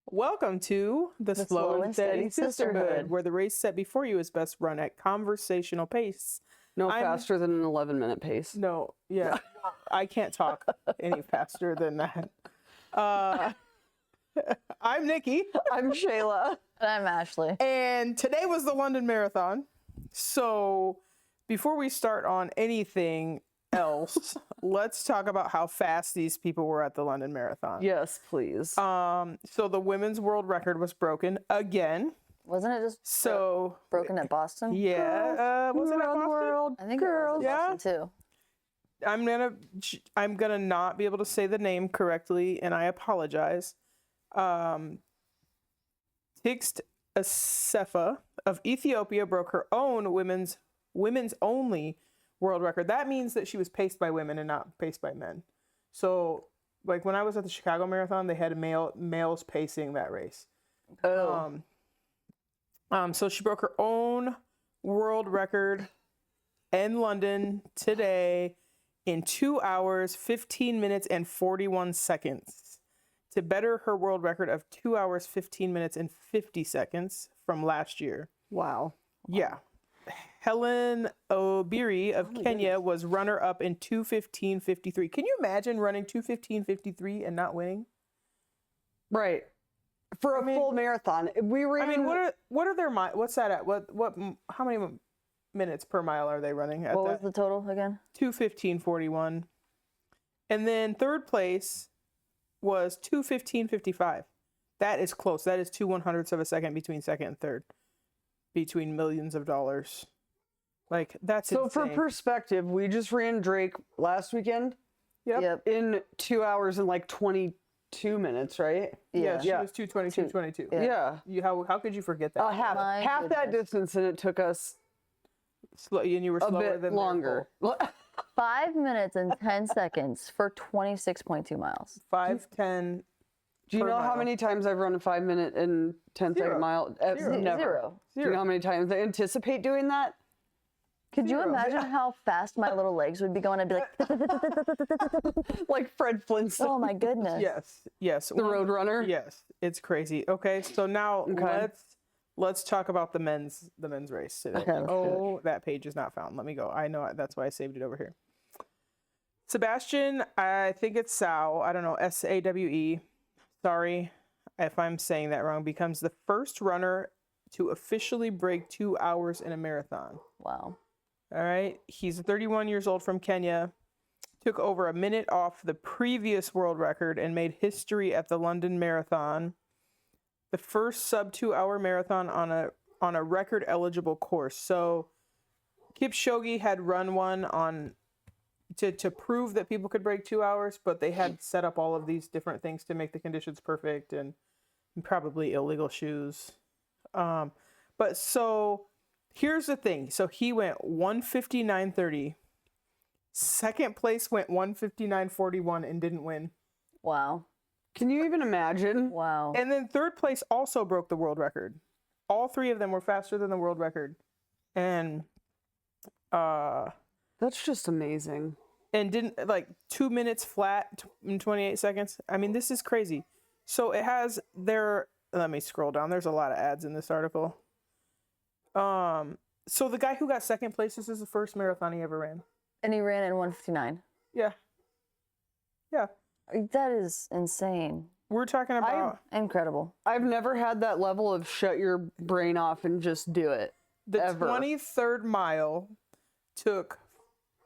Welcome to the Slow and Steady Sisterhood, where the race set before you is best run at conversational pace. No faster than an 11-minute pace. No, yeah. I can't talk any faster than that. I'm Nikki. I'm Shayla. And I'm Ashley. And today was the London Marathon. So before we start on anything else, let's talk about how fast these people were at the London Marathon. Yes, please. So the women's world record was broken again. Wasn't it just broken at Boston? Yeah. Was it at Boston? World. I think it was at Boston too. I'm gonna not be able to say the name correctly, and I apologize. Tigst Assefa of Ethiopia broke her own women's only world record. That means that she was paced by women and not paced by men. So, like when I was at the Chicago Marathon, they had males pacing that race. Oh. So she broke her own world record in London today in 2 hours, 15 minutes, and 41 seconds to better her world record of 2 hours, 15 minutes, and 50 seconds from last year. Wow. Yeah. Helen Obiri of Kenya was runner-up in 2:15:53. Can you imagine running 2:15:53 and not winning? Right. For a full marathon. We ran... what are their what's that at? How many minutes per mile are they running at? What was the total again? 2:15:41. And then third place was 2:15:55. That is close. That is 2/100ths of a second between second and third. Between millions of dollars. Like, that's So insane. for perspective, we just ran Drake last weekend. Yep. In 2 hours and like 22 minutes, right? Yeah, she was 2:22:22. Yeah. How could you forget that? Half that distance, and it took us and you were a slower bit than longer. 5 minutes and 10 seconds for 26.2 miles. 5:10. Do you know how many times I've run a 5 minute and 10-second mile? Never. Zero. Do you know how many times I anticipate doing that? Could you imagine how fast my little legs would be going? I'd be like, Like Fred Flintstone. oh my goodness. Yes. The Road Runner. Yes, it's crazy. Okay, so now let's talk about the men's race today. Okay. That page is not found. Let me go. I know, that's why I saved it over here. Sebastian, I think it's Sau. I don't know, Sawe. Sorry if I'm saying that wrong. Becomes the first runner to officially break 2 hours in a marathon. Wow. All right. He's 31 years old from Kenya. Took over a minute off the previous world record and made history at the London Marathon. The first sub 2 hour marathon on a record eligible course. So Kipchoge had run one to prove that people could break 2 hours, but they had set up all of these different things to make the conditions perfect and probably illegal shoes. But so here's the thing. So he went 1:59:30. Second place went 1:59:41 and didn't win. Wow. Can you even imagine? Wow. And then third place also broke the world record. All three of them were faster than the world record. And That's just amazing. And didn't 2 minutes flat in 28 seconds. I mean, this is crazy. So it has let me scroll down. There's a lot of ads in this article. So the guy who got second place, this is the first marathon he ever ran. And he ran in 1:59. Yeah. Yeah. That is insane. We're talking about Incredible. I've never had that level of shut your brain off and just do it. the ever. 23rd mile took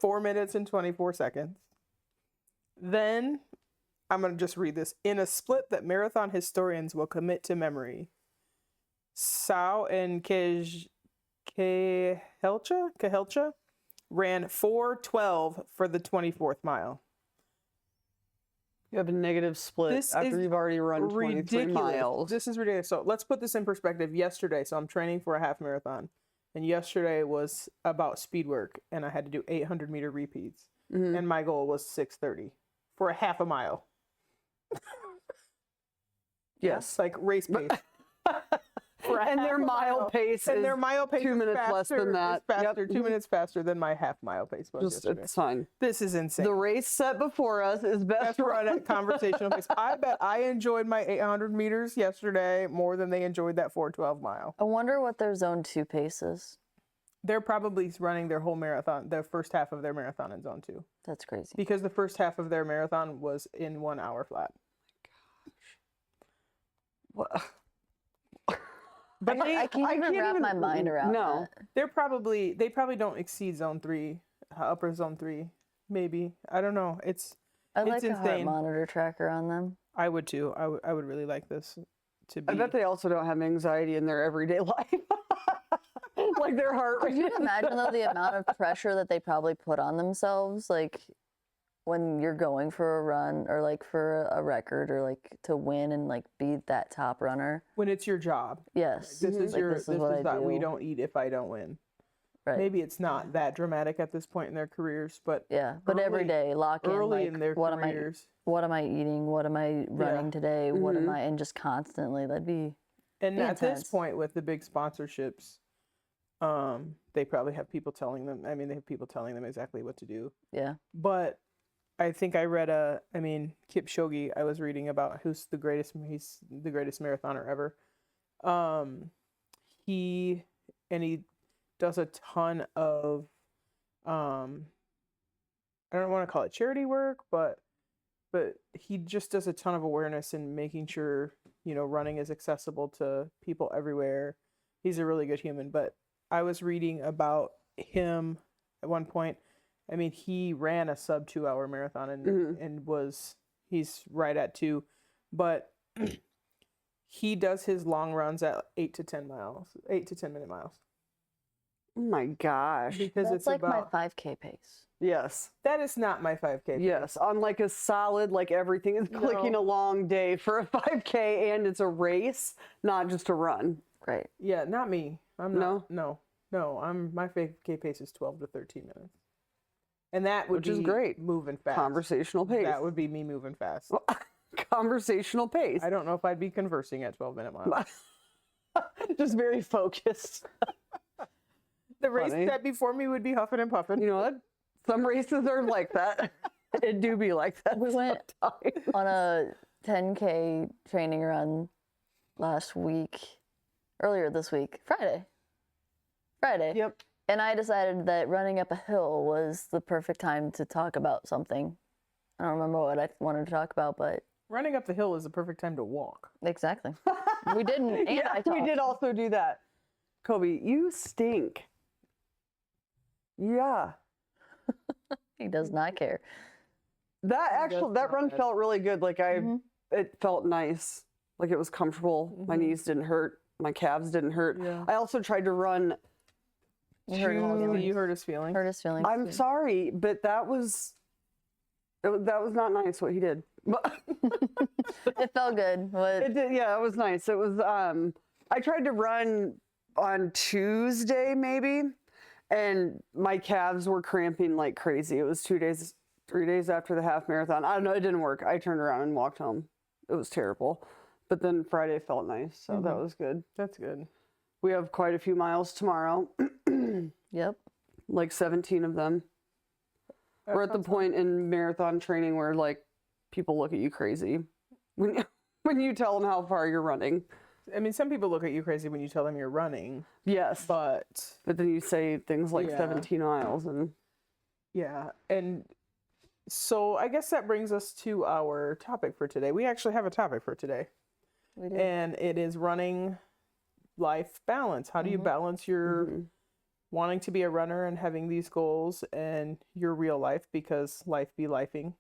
4 minutes and 24 seconds. Then, I'm going to just read this. In a split that marathon historians will commit to memory, Sau and Kehelcha ran 4:12 for the 24th mile. You have a negative split after you've already run 23 miles. This is ridiculous. So let's put this in perspective. Yesterday, so I'm training for a half marathon, and yesterday was about speed work, and I had to do 800-meter repeats, and my goal was 6:30 for a half a mile. Yes. Like race pace. for and their mile pace is 2 minutes less than that. Faster, 2 minutes faster than my half mile pace was yesterday. It's fine. This is insane. The race set before us is best run at conversational pace. I bet I enjoyed my 800 meters yesterday more than they enjoyed that 412 mile. I wonder what their zone 2 pace is. They're probably running their whole marathon, the first half of their marathon in zone 2. That's crazy. Because the first half of their marathon was in 1 hour flat. What? But I can't even wrap my mind around that. They probably don't exceed zone 3, upper zone 3, maybe. I don't know. I'd like insane. a heart monitor tracker on them. I would too. I would really like this to be. I bet they also don't have anxiety in their everyday life. Like their heart rate. Could you imagine though the amount of pressure that they probably put on themselves, like when you're going for a run or like for a record or like to win and like be that top runner? When it's your job. Yes. This is like, your. this This is what is I that do. we don't eat if I don't win. Right. Maybe it's not that dramatic at this point in their careers, but Yeah, but every day lock in early like in their what careers. What am I eating? What am I running today? What am I, and just constantly that'd be. And be at this intense. point with the big sponsorships, they probably have people telling them. I mean, they have people telling them exactly what to do. Yeah. But I think I read Kipchoge. I was reading about who's the greatest. He's the greatest marathoner ever. He does a ton of I don't want to call it charity work, but he just does a ton of awareness and making sure, running is accessible to people everywhere. He's a really good human. But I was reading about him at one point. I mean, he ran a sub 2 hour marathon and he's right at 2, but he does his long runs at 8 to 10 minute miles. Oh my gosh. Because That's it's like about my 5K pace. Yes. that is not my 5K. Yes. On like a solid, like everything is clicking a long day for a 5K and it's a race, not just a run. Right. Yeah, not me. I'm not. No. My 5K pace is 12 to 13 minutes. And that would Which be is great. moving fast. Conversational pace. That would be me moving fast. Conversational pace. I don't know if I'd be conversing at 12-minute miles. Just very focused. The race that before me would be huffing and puffing. You know what? Some races are like that. It do be like that. We went on a 10K training run earlier this week, Friday. Yep. And I decided that running up a hill was the perfect time to talk about something. I don't remember what I wanted to talk about, but Running up the hill is the perfect time to walk. exactly. We didn't, and Yeah, I talked. we did also do that. Kobe, you stink. Yeah. He does not care. That run felt really good. Like it felt nice. Like it was comfortable. My knees didn't hurt. My calves didn't hurt. Yeah. I also tried to run. You hurt his feelings. hurt his feelings. I'm sorry, but that was not nice what he did. It felt good. It did, yeah, it was nice. It was I tried to run on Tuesday maybe, and my calves were cramping like crazy. It was 3 days after the half marathon. I don't know, it didn't work. I turned around and walked home. It was terrible. But then Friday felt nice, so that was good. That's good. We have quite a few miles tomorrow. Yep. Like 17 of them. We're at the point in marathon training where like people look at you crazy when you tell them how far you're running. I mean, some people look at you crazy when you tell them you're running. Yes. But then you say things like 17 miles and yeah. And so I guess that brings us to our topic for today. We actually have a topic for today. We did. And it is running life balance. How do you balance your wanting to be a runner and having these goals and your real life, because life be lifing,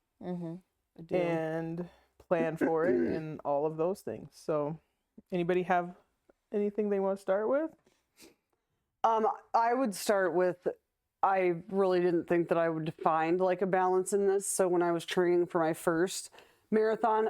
and plan for it and all of those things. So anybody have anything they want to start with? I would start with, I really didn't think that I would find like a balance in this. So when I was training for my first marathon,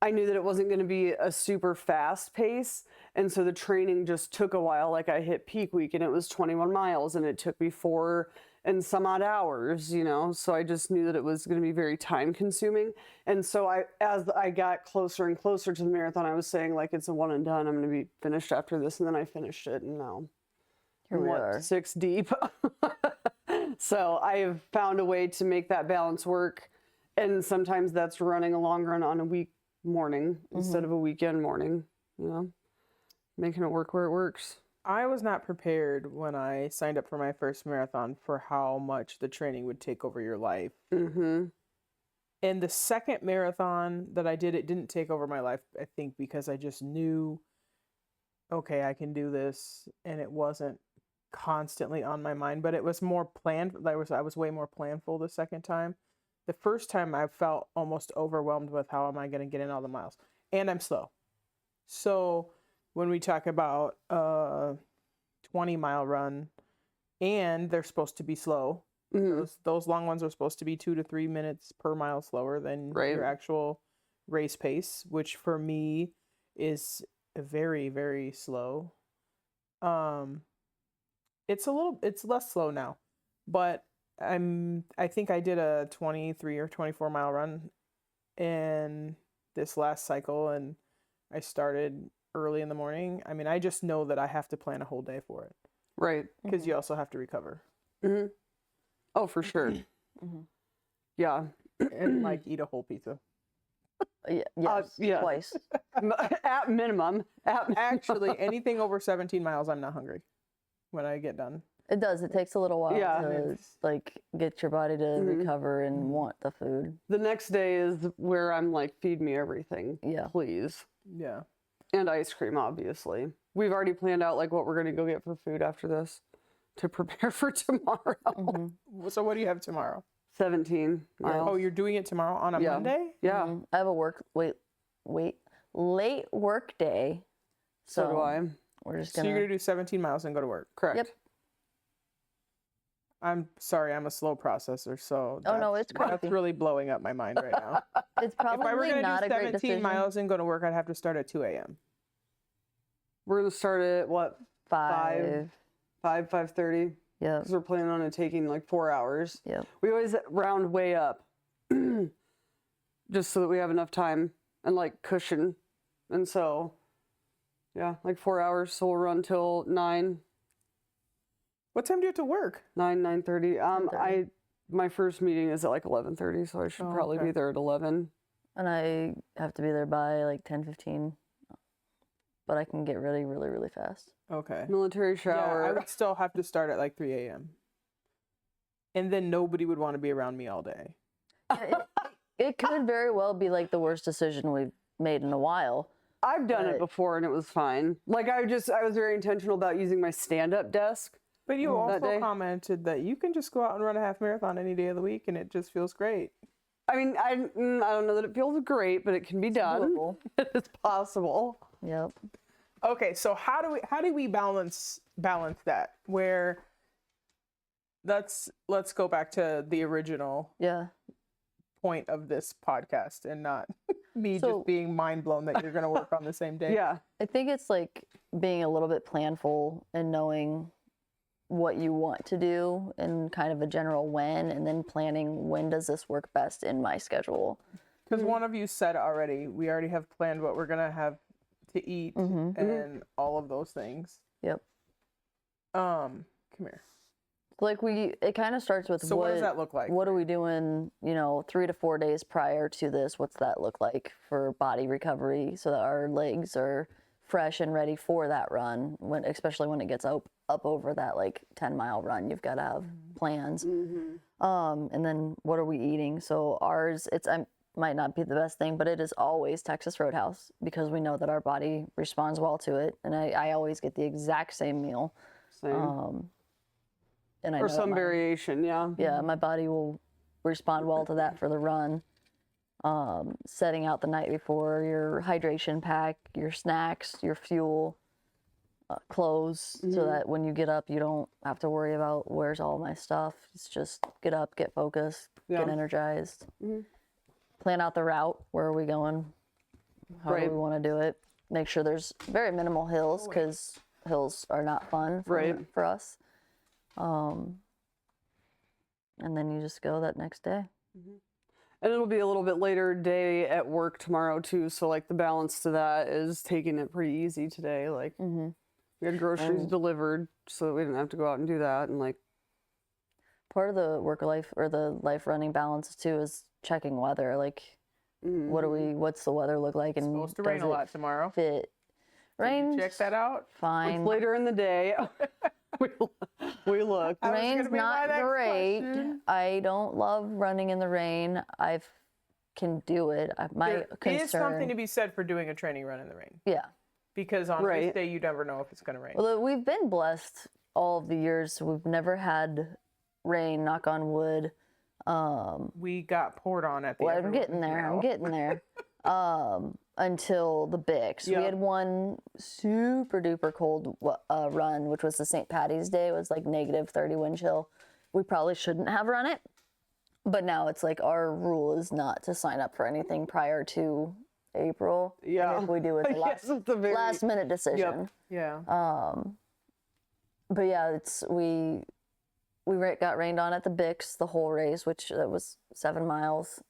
I knew that it wasn't going to be a super fast pace. And so the training just took a while. Like I hit peak week and it was 21 miles and it took me 4 and some odd hours, you know, so I just knew that it was going to be very time consuming. And so as I got closer and closer to the marathon, I was saying like, it's a one and done. I'm going to be finished after this. And then I finished it, and now Here we are. 6 deep. So I have found a way to make that balance work. And sometimes that's running a long run on a week morning instead of a weekend morning, you know, making it work where it works. I was not prepared when I signed up for my first marathon for how much the training would take over your life. Mm-hmm. And the second marathon that I did, it didn't take over my life, I think, because I just knew, okay, I can do this. And it wasn't constantly on my mind, but it was more planned. I was way more planful the second time. The first time I felt almost overwhelmed with how am I going to get in all the miles? And I'm slow. So when we talk about a 20-mile run, and they're supposed to be slow, those long ones are supposed to be 2 to 3 minutes per mile slower than your actual race pace, which for me is very, very slow. It's less slow now, but I think I did a 23 or 24 mile run in this last cycle, and I started early in the morning. I mean, I just know that I have to plan a whole day for it. Right. Because you also have to recover. Mm-hmm. Oh, for sure. Yeah. And like eat a whole pizza. Yes, yeah. twice. At minimum. Actually, anything over 17 miles, I'm not hungry when I get done. It does. It takes a little while Yeah. to like get your body to recover and want the food. The next day is where I'm like, feed me everything. Yeah. Please. Yeah. And ice cream, obviously. We've already planned out like what we're going to go get for food after this to prepare for tomorrow. So what do you have tomorrow? 17 miles. Oh, you're doing it tomorrow on a Monday? Yeah. I have a late work day. So do I. We're just So gonna. you're going to do 17 miles and go to work? Correct. Yep. I'm sorry, I'm a slow processor, so Oh, no, it's that's crappy. really blowing up my mind right now. It's If I were probably going to not do a great 17 decision. miles and go to work, I'd have to start at 2 a.m. We're going to start at what? 5. 5:30. Yep. Because we're planning on it taking like 4 hours. Yep. We always round way up just so that we have enough time and like cushion. And so, yeah, like 4 hours. So we'll run till 9. What time do you have to work? 9:30. My first meeting is at like 11:30, so I should probably okay. be there at 11. And I have to be there by like 10:15. But I can get ready really, really fast. Okay. Military Yeah, I shower. would still have to start at like 3 a.m. And then nobody would want to be around me all day. It could very well be like the worst decision we've made in a while. I've done it before and it was fine. Like I was very intentional about using my stand-up desk. But you that also day. commented that you can just go out and run a half marathon any day of the week and it just feels great. I mean, I don't know that it feels great, but it can be done. Doable. It's possible. Yep. Okay, so how do we balance that? Where let's go back to the original Yeah. point of this podcast and not me So- just being mind blown that you're going to work on the same day. Yeah. I think it's like being a little bit planful and knowing what you want to do and kind of a general when, and then planning when does this work best in my schedule. Because one of you said already, we already have planned what we're going to have to eat and all of those things. Yep. Come here. Like it kind of starts with So what does that look like? What are we doing, 3 to 4 days prior to this? What's that look like for body recovery so that our legs are fresh and ready for that run, especially when it gets up over that like 10-mile run, you've got to have plans. And then what are we eating? So ours, might not be the best thing, but it is always Texas Roadhouse because we know that our body responds well to it. And I always get the exact same meal. Same. And I Or know some that variation, yeah. yeah, my body will respond well to that for the run. Setting out the night before your hydration pack, your snacks, your fuel, clothes, so that when you get up, you don't have to worry about where's all my stuff. It's just get up, get focused, get energized. Plan out the route. Where are we going? How do we want to do it? Make sure there's very minimal hills because hills are not fun for us. and then you just go that next day. And it'll be a little bit later day at work tomorrow too. So like the balance to that is taking it pretty easy today. Like we had groceries delivered so that we didn't have to go out and do that. And like Part of the work life or the life running balance too is checking weather. Like, what's the weather look like? And Supposed to rain does a it lot tomorrow. fit? Rain. Check that out. Fine. it's later in the day. we look. That was Rain's gonna be my not next great. question. I don't love running in the rain. I can do it. My There concern is something to be said for doing a training run in the rain, yeah. because on Right. this day you never know if it's going to rain. Well, we've been blessed all of the years. We've never had rain, knock on wood. We got poured on at the Well, I'm Everyone's getting there. I'm Now. getting there. Until the Bix. Yep. We had one super duper cold run, which was the St. Patty's Day. It was like -30 wind chill. We probably shouldn't have run it, but now it's like our rule is not to sign up for anything prior to April. Yeah. And if we do, it's a Yes, it's a very- last minute decision. Yeah. But yeah, we got rained on at the Bix the whole race, which that was 7 miles,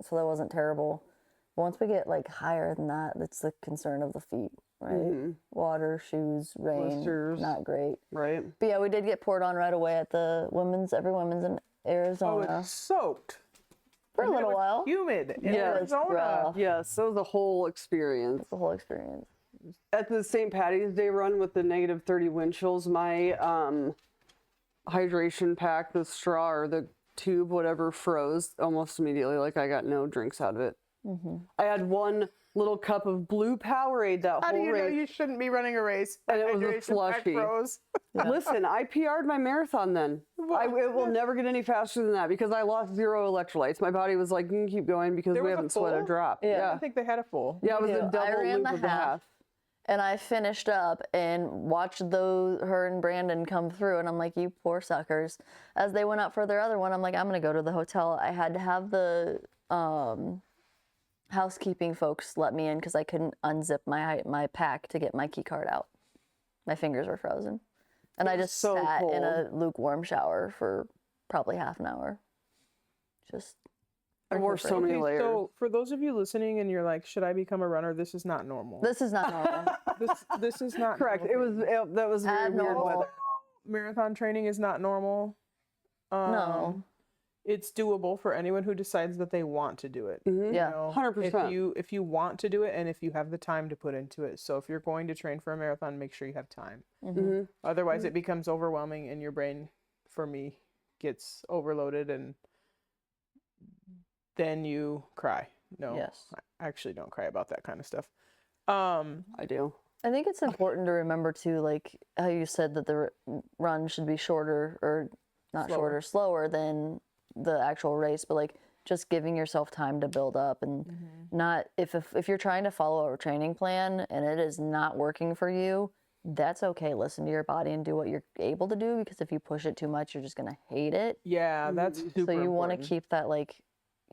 so that wasn't terrible. Once we get like higher than that, that's the concern of the feet, right? Water, shoes, rain, Blisters. not great. Right. But yeah, we did get poured on right away at the every women's in Oh, Arizona it's soaked. for a And it little was while. Humid in Yeah, it's Arizona. rough. Yes, so it was a whole experience. The whole experience. At the St. Patty's Day run with the -30 wind chills, my hydration pack, the straw or the tube, whatever, froze almost immediately. Like I got no drinks out of it. I had one little cup of blue Powerade that How do whole you know race. you shouldn't be running a race? And it was a Hydration pack slushy. froze. Listen, I PR'd my marathon then. It will never get any faster than that because I lost 0 electrolytes. My body was like, you can keep going because There we was a haven't sweat a full? drop. I Yeah. don't think they had a full. Yeah, it was do. a I double ran loop the of the half. half. And I finished up and watched her and Brandon come through, and I'm like, you poor suckers. As they went out for their other one, I'm like, I'm gonna go to the hotel. I had to have the housekeeping folks let me in because I couldn't unzip my pack to get my key card out. My fingers were frozen, and I just so sat in a cold. lukewarm shower for probably half an hour. Just I wore so many Okay, layers. so for those of you listening and you're like, should I become a runner? This is not normal. this is not normal. This is not Correct. normal. That was very weird Abnormal. weather. Marathon training is not normal. No. It's doable for anyone who decides that they want to do it. Mm-hmm. Yeah. 100%. If you want to do it and if you have the time to put into it. So if you're going to train for a marathon, make sure you have time. Mm-hmm. Otherwise, it becomes overwhelming and your brain, for me, gets overloaded and then you cry. No, Yes. I actually don't cry about that kind of stuff. I do. I think it's important to remember too, like how you said that the run should be shorter or not Slower. shorter, slower than the actual race, but like just giving yourself time to build up and not if you're trying to follow a training plan and it is not working for you, that's okay. Listen to your body and do what you're able to do because if you push it too much, you're just gonna hate it. Yeah, that's super So you want to important. keep that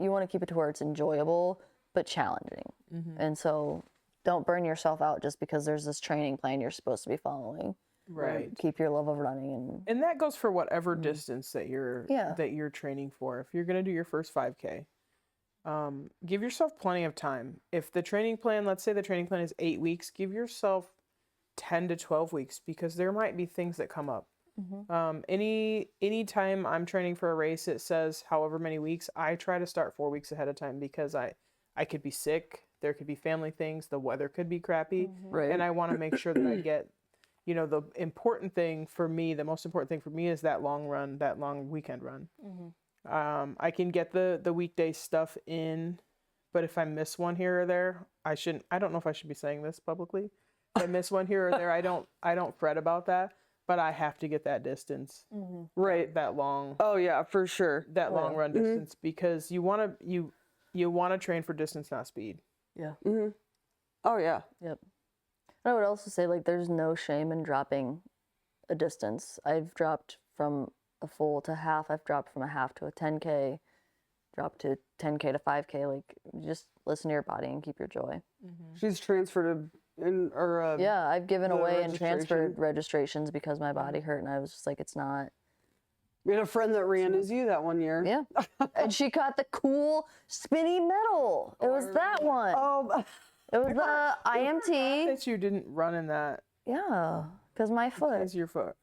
you want to keep it to where it's enjoyable but challenging. And so don't burn yourself out just because there's this training plan you're supposed to be following. Right. Keep your love of running And that goes for whatever distance that Yeah. you're training for. If you're gonna do your first 5K, give yourself plenty of time. If the training plan, let's say the training plan is 8 weeks, give yourself 10 to 12 weeks because there might be things that come up. Any time I'm training for a race, it says however many weeks. I try to start 4 weeks ahead of time because I could be sick. There could be family things. The weather could be crappy, Right. and I want to make sure that I get. The important thing for me, the most important thing for me is that long run, that long weekend run. I can get the weekday stuff in, but if I miss one here or there, I shouldn't. I don't know if I should be saying this publicly. If I miss one here or there, I don't fret about that. But I have to get that distance, Right. that long, Oh yeah, for sure. that long run distance because you want to train for distance, not speed. Yeah. Oh yeah. Yep. I would also say there's no shame in dropping a distance. I've dropped from a full to half. I've dropped from a half to a 10K, dropped to 10K to 5K. Just listen to your body and keep your joy. She's transferred Yeah, I've given the away and registration. transferred registrations because my body hurt, and I was just like, it's not We had a friend that ran as you that one year. Yeah. And she caught the cool spinny medal. It was that one. Oh, It was the IMT. That you didn't run in that Yeah, because my foot. as your foot.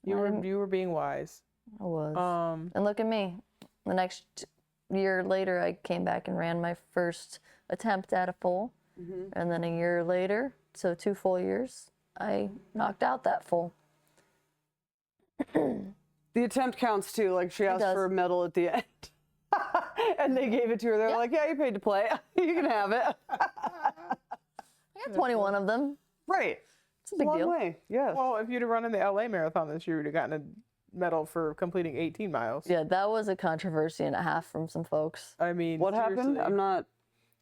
You were being wise. I was. And look at me. The next year later, I came back and ran my first attempt at a full. And then a year later, so 2 full years, I knocked out that full. the attempt counts too. Like she asked for a medal at the end. And they gave it to her. They're like, yeah, you paid to play. You can have it. I got 21 of them. Right. It's a big Long deal. way. Yes. Well, if you'd have run in the LA marathon this year, you'd have gotten a medal for completing 18 miles. Yeah, that was a controversy and a half from some folks. I mean, what happened? seriously. I'm not.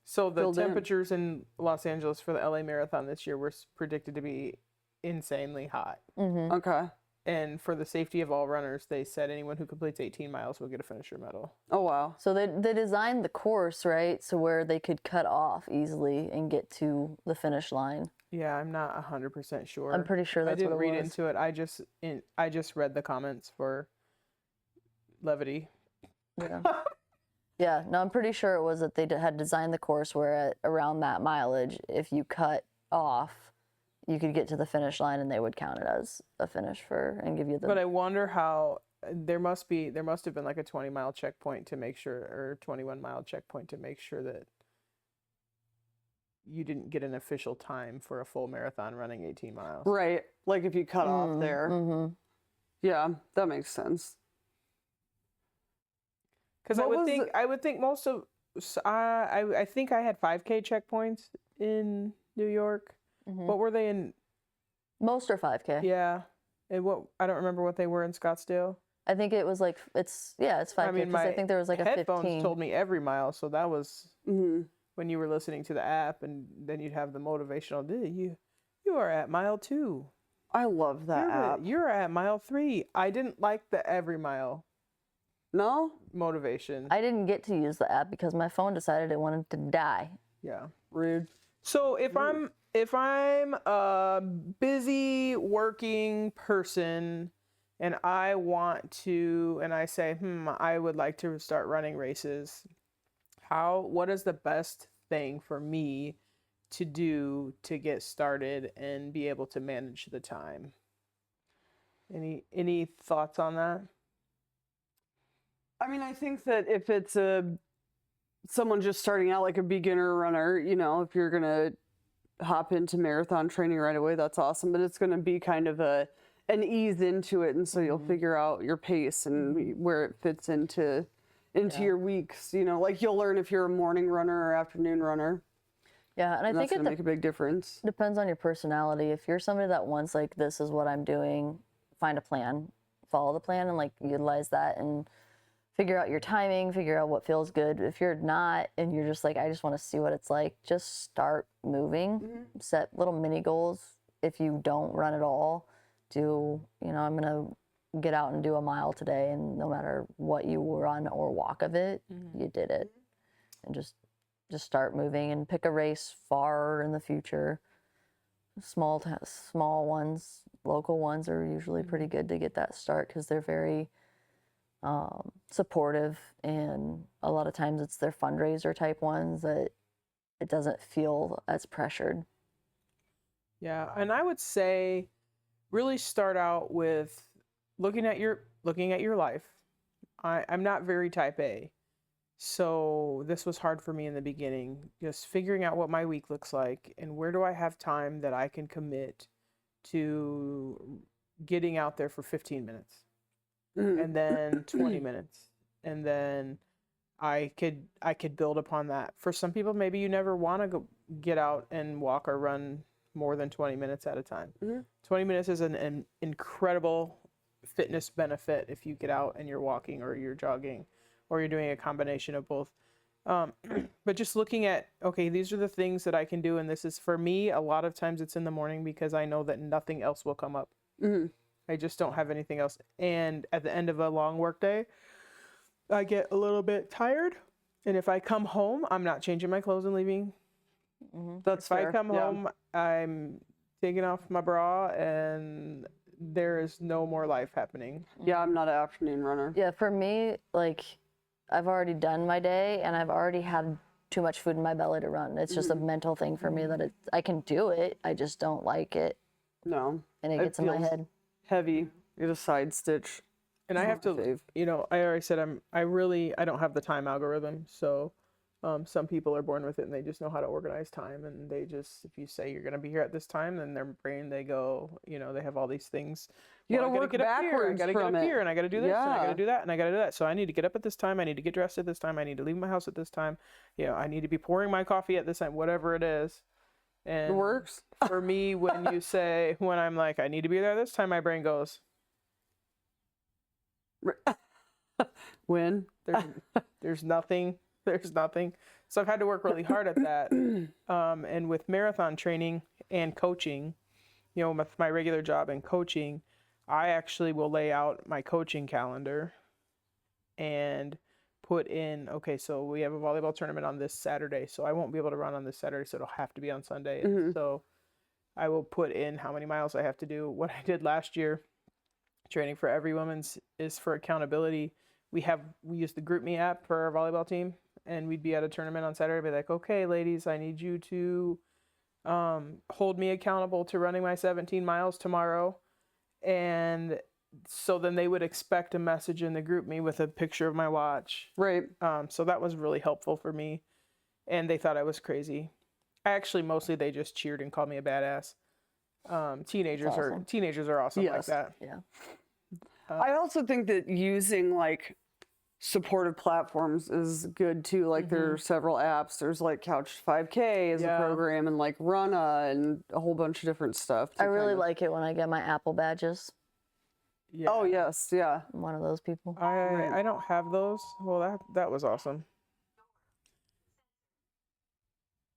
So the filled in. temperatures in Los Angeles for the LA marathon this year were predicted to be insanely hot. Okay. And for the safety of all runners, they said anyone who completes 18 miles will get a finisher medal. Oh, wow. So they designed the course, right, so where they could cut off easily and get to the finish line. Yeah, I'm not 100% sure. I'm pretty sure that's I didn't what it read was. into it. I just read the comments for levity. Yeah. Yeah, no, I'm pretty sure it was that they had designed the course where at around that mileage, if you cut off, you could get to the finish line and they would count it as a finish and give you the. But I wonder how there must have been like a 20-mile checkpoint to make sure, or 21-mile checkpoint to make sure that you didn't get an official time for a full marathon running 18 miles. Right. Like if you cut off there. Yeah, that makes sense. Because I would think most of I think I had 5K checkpoints in New York. What were they in? Most are 5K. Yeah, and I don't remember what they were in Scottsdale. I think it was like it's 5K. I mean, because I think there was like a headphones 15. told me every mile, so that was when you were listening to the app, and then you'd have the motivational. You are at mile 2. I love that app. You're at mile 3. I didn't like the every mile No? motivation. I didn't get to use the app because my phone decided it wanted to die. Yeah. Rude. So if I'm a busy working person and I want to, and I say, I would like to start running races, what is the best thing for me to do to get started and be able to manage the time? Any thoughts on that? I mean, I think that if it's someone just starting out, like a beginner runner, if you're going to hop into marathon training right away, that's awesome. But it's going to be kind of an ease into it. And so you'll figure out your pace and where it fits into your weeks. Like you'll learn if you're a morning runner or afternoon runner. Yeah, and I think that's going to make a big difference. Depends on your personality. If you're somebody that wants like, this is what I'm doing, find a plan, follow the plan and like utilize that and figure out your timing, figure out what feels good. If you're not, and you're just like, I just want to see what it's like, just start moving, set little mini goals. If you don't run at all, I'm going to get out and do a mile today. And no matter what you run or walk of it, you did it. And just start moving and pick a race far in the future. Small ones, local ones are usually pretty good to get that start because they're very supportive, and a lot of times it's their fundraiser type ones that it doesn't feel as pressured. Yeah, and I would say really start out with looking at your life. I'm not very type A, so this was hard for me in the beginning, just figuring out what my week looks like and where do I have time that I can commit to getting out there for 15 minutes. And then 20 minutes, and then I could build upon that. For some people, maybe you never want to go get out and walk or run more than 20 minutes at a time. 20 minutes is an incredible fitness benefit if you get out and you're walking or you're jogging or you're doing a combination of both. But just looking at, okay, these are the things that I can do, and this is for me. A lot of times it's in the morning because I know that nothing else will come up. I just don't have anything else. And at the end of a long work day, I get a little bit tired. And if I come home, I'm not changing my clothes and leaving. That's If fair. I come home, I'm taking off my bra and there is no more life happening. Yeah, I'm not an afternoon runner. Yeah, for me, like, I've already done my day and I've already had too much food in my belly to run. It's just a mental thing for me that I can do it. I just don't like it. No. And it gets in my feels head. Heavy. Get a side stitch. And I have to, Fave. you know, I already said I don't have the time algorithm. So some people are born with it and they just know how to organize time. And they just, if you say you're going to be here at this time, then their brain, they go, you know, they have all these things. You Well, gotta I work get up here, I backwards gotta get from up it. here, and I gotta do this, and I Yeah. gotta do that, and I gotta do that. So I need to get up at this time. I need to get dressed at this time. I need to leave my house at this time. You know, I need to be pouring my coffee at this time, whatever it is. And It works. for me, when I'm like, I need to be there this time, my brain goes, When? there's nothing. So I've had to work really hard at that. And with marathon training and coaching, you know, with my regular job and coaching, I actually will lay out my coaching calendar and put in, okay, so we have a volleyball tournament on this Saturday, so I won't be able to run on this Saturday, so it'll have to be on Sunday. And so I will put in how many miles I have to do. What I did last year, training for every woman's, is for accountability. We use the GroupMe app for our volleyball team, and we'd be at a tournament on Saturday, be like, okay, ladies, I need you to hold me accountable to running my 17 miles tomorrow. And so then they would expect a message in the GroupMe with a picture of my watch. Right. So that was really helpful for me. And they thought I was crazy. Actually, mostly they just cheered and called me a badass. Teenagers are awesome like Yes. that. Yeah. I also think that using like supportive platforms is good too. Like there are several apps. There's like Couch 5K as a Yeah. program, and like Runna and a whole bunch of different stuff. to I really kind of- like it when I get my Apple badges. Yeah. Oh yes, yeah. I'm one of those people. I don't have those. Well, that was awesome.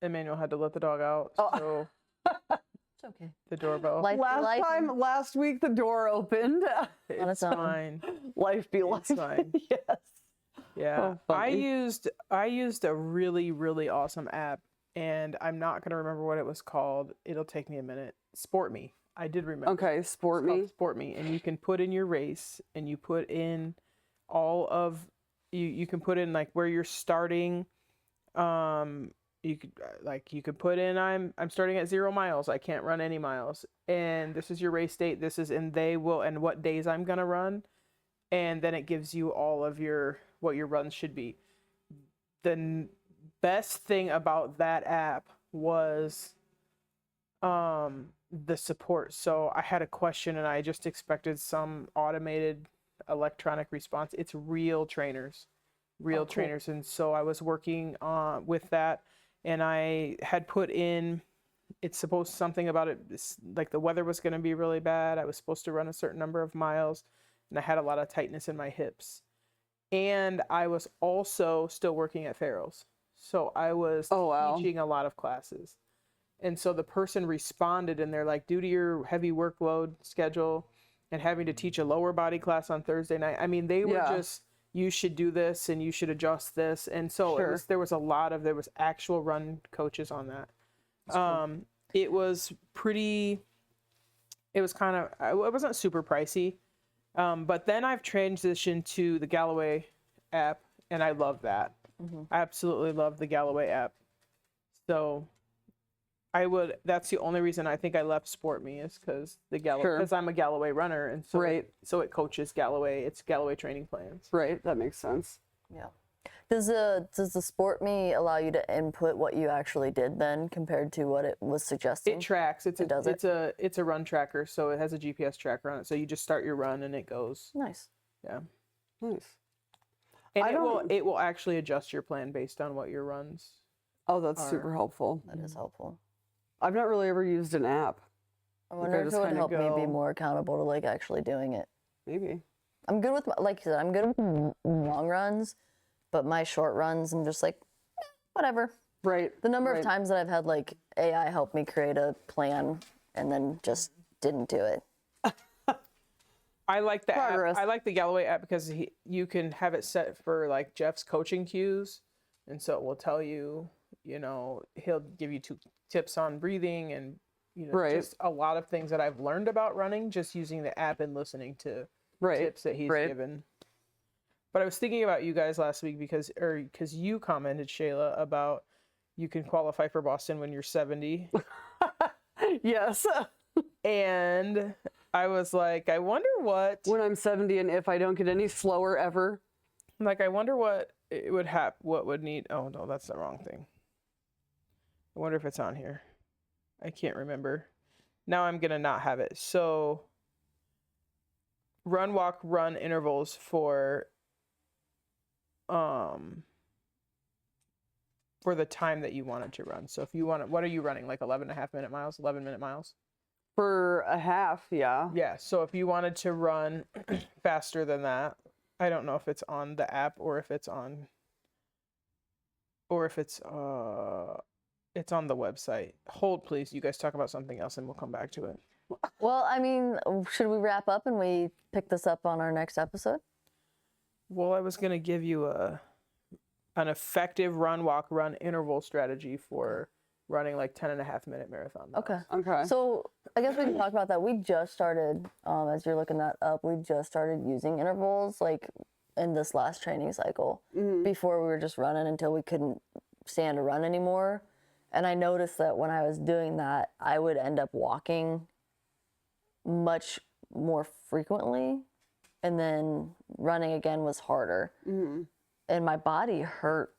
Emmanuel had to let the dog out, so It's okay. the doorbell. Life be life. Last week the door opened. on its It's own. fine. Life be life. It's fine. Yes. Yeah. Oh, I funny. used a really, really awesome app, and I'm not gonna remember what it was called. It'll take me a minute. Sport Me. I did remember. Okay, Sport It's called Me. Sport Me, and you can put in your race, and you put in all of you can put in like where you're starting. You could put in I'm starting at 0 miles. I can't run any miles, and this is your race date. This is and they will and what days I'm gonna run, and then it gives you all of what your runs should be. The best thing about that app was the support. So I had a question and I just expected some automated electronic response. It's real trainers. Cool. And so I was working with that, and I had put in, it's supposed something about it, like the weather was going to be really bad. I was supposed to run a certain number of miles, and I had a lot of tightness in my hips. And I was also still working at Farrell's. So I was teaching a lot of classes. And so the person responded, and they're like, due to your heavy workload schedule and having to teach a lower body class on Thursday night, I mean, they were just, you should do this and you should adjust this. And so there was actual run coaches on that. It was it wasn't super pricey. But then I've transitioned to the Galloway app, and I love that. I absolutely love the Galloway app. So that's the only reason I think I left Sport Me, is because because I'm a Galloway runner, and so so it coaches Galloway. It's Galloway training plans. Right, that makes sense. Yeah. Does the Sport Me allow you to input what you actually did then compared to what it was suggesting? It tracks. It's a run tracker, so it has a GPS tracker on it. So you just start your run and it goes. Nice. Yeah. Nice. And it will actually adjust your plan based on what your runs. Oh, that's super helpful. That is helpful. I've not really ever used an app. I wonder if it would help me be more accountable to like actually doing it. Maybe. I'm good with, like you said, I'm good with long runs, but my short runs, I'm just like, whatever. Right. The number of times that I've had like AI help me create a plan and then just didn't do it. I like the Progress. app. I like the Galloway app because you can have it set for like Jeff's coaching cues, and so it will tell you, he'll give you 2 tips on breathing and you know, Right. just a lot of things that I've learned about running just using the app and listening to Right. tips that he's Right. given. But I was thinking about you guys last week because you commented, Shayla, about you can qualify for Boston when you're 70. Yes. And I was like, I wonder what, When I'm 70 and if I don't get any slower ever. like, I wonder what it would happen, what would need, oh no, that's the wrong thing. I wonder if it's on here. I can't remember. Now I'm going to not have it. So run, walk, run intervals for the time that you wanted to run. So if you want to, what are you running? Like 11.5-minute miles, 11-minute miles? For a half, yeah. Yeah. So if you wanted to run faster than that, I don't know if it's on the app or if it's on it's on the website. Hold please. You guys talk about something else and we'll come back to it. Well, I mean, should we wrap up and we pick this up on our next episode? Well, I was going to give you an effective run, walk, run interval strategy for running like 10.5-minute marathon miles. Okay. Okay. So I guess we can talk about that. We just started, as you're looking that up, we just started using intervals like in this last training cycle. Before we were just running until we couldn't stand to run anymore. And I noticed that when I was doing that, I would end up walking much more frequently. And then running again was harder. And my body hurt.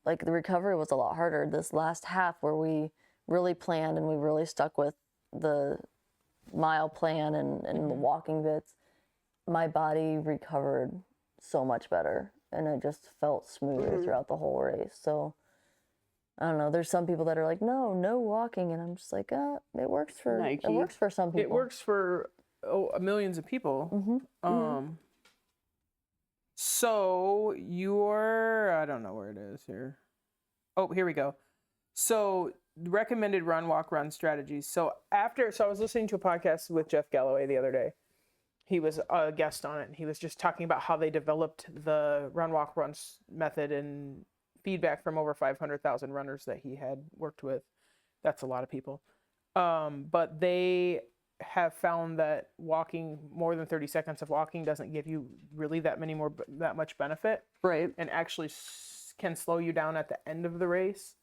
Like the recovery was a lot harder this last half where we really planned and we really stuck with the mile plan and the walking bits. My body recovered so much better and it just felt smoother throughout the whole race. So I don't know. There's some people that are like, no walking. And I'm just like, it works for Nike. It works for some people. It works for millions of people. So I don't know where it is here. Oh, here we go. So recommended run, walk, run strategies. So I was listening to a podcast with Jeff Galloway the other day. He was a guest on it and he was just talking about how they developed the run, walk, run method and feedback from over 500,000 runners that he had worked with. That's a lot of people. But they have found that walking more than 30 seconds of walking doesn't give you really that much benefit. Right. And actually can slow you down at the end of the race.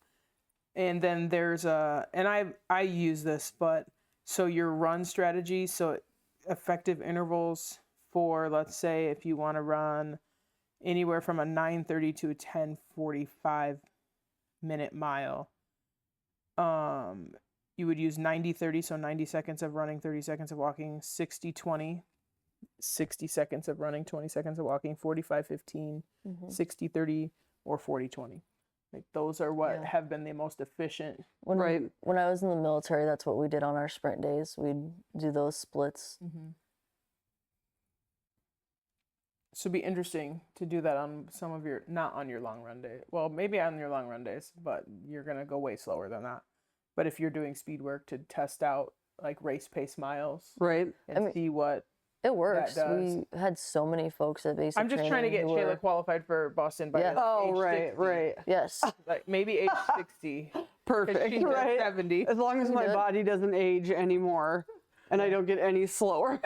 And then there's and I use this, but so your run strategy, so effective intervals for, let's say if you want to run anywhere from a 9:30 to a 10:45 minute mile, you would use 90-30, so 90 seconds of running, 30 seconds of walking, 60-20, 60 seconds of running, 20 seconds of walking, 45-15, 60-30, or 40-20. Like those are what have been the most efficient. When I was in the military, that's what we did on our sprint days. We'd do those splits. So it'd be interesting to do that on some of not on your long run day. Well, maybe on your long run days, but you're going to go way slower than that. But if you're doing speed work to test out like race pace miles. Right. And see what it works. That does. We had so many folks at basic I'm just trying to get Shayla qualified for Boston by age 60. Right. Yes. Like maybe age 60. Perfect. She's Right. 70. As long as my body doesn't age anymore and I don't get any slower.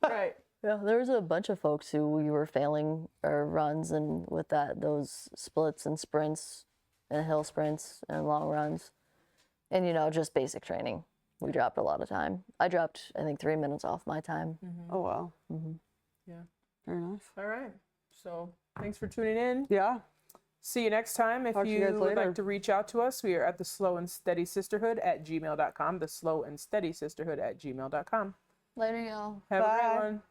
Right. Yeah, there was a bunch of folks who we were failing our runs and with those splits and sprints and hill sprints and long runs. And, just basic training. We dropped a lot of time. I dropped, I think, 3 minutes off my time. Oh, wow. Yeah. Very nice. All right. So thanks for tuning in. Yeah. See you next time. If Talk to you guys you would later. like to reach out to us, we are at the Slow and Steady Sisterhood at gmail.com. The Slow and Steady Sisterhood at gmail.com. Later, y'all. Have a Bye. great one.